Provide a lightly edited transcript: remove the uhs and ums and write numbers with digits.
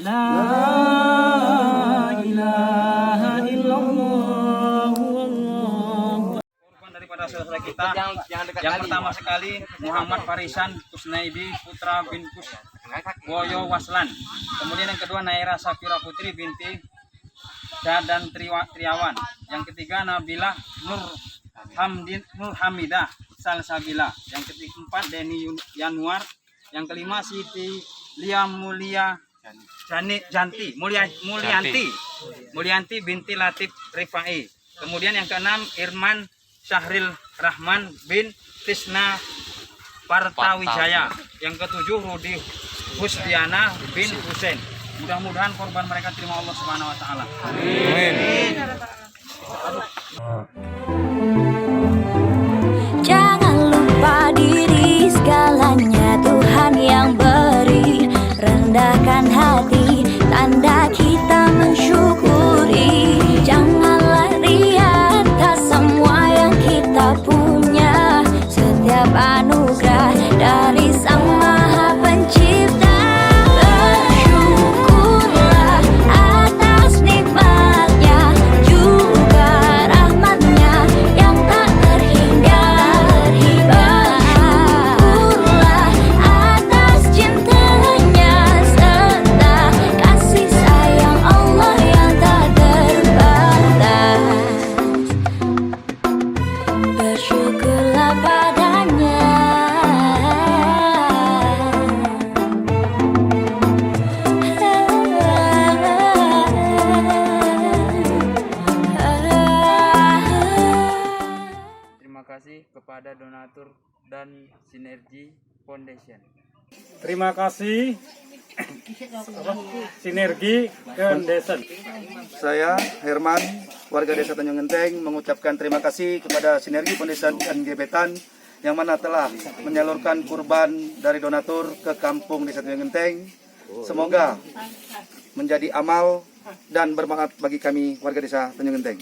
La ilaha illallah. Korban daripada saudara kita yang pertama sekali Muhammad Farisan Kusnaidi Putra bin Boyo Waslan. Kemudian yang kedua Naira Safira Putri binti dan Triawan. Yang ketiga Nabilah Nur Hamidah Salsabila. Yang keempat Deni Yanuar. Yang kelima Siti Lia Mulyanti binti Latif Rifai. Kemudian yang keenam Irman Syahril Rahman bin Tisna Partawijaya. Yang ketujuh Rudi Husdiana bin Husain. Mudah-mudahan korban mereka terima Allah Subhanahu wa taala. Amin. Jangan lupa diri segalanya Tuhan yang beri. Rendahkan hati, tanda kita mensyukuri. Janganlah ria atas semua yang kita punya. Setiap anugerah dari Sang Maha Pencipta. Bersyukurlah atas nikmatnya, juga rahmatnya yang tak terhingga. Bersyukurlah atas cintanya serta kasih sayang Allah yang tak terbatas. Bersyukurlah padanya. Terima kasih kepada donatur dan Sinergi Foundation. Terima kasih Sinergi Foundation. Saya Herman, warga Desa Tanjung Genteng, mengucapkan terima kasih kepada Sinergi Foundation dan Gebetan yang mana telah menyalurkan kurban dari donatur ke kampung Desa Tanjung Genteng. Semoga menjadi amal dan bermanfaat bagi kami warga Desa Tanjung Genteng.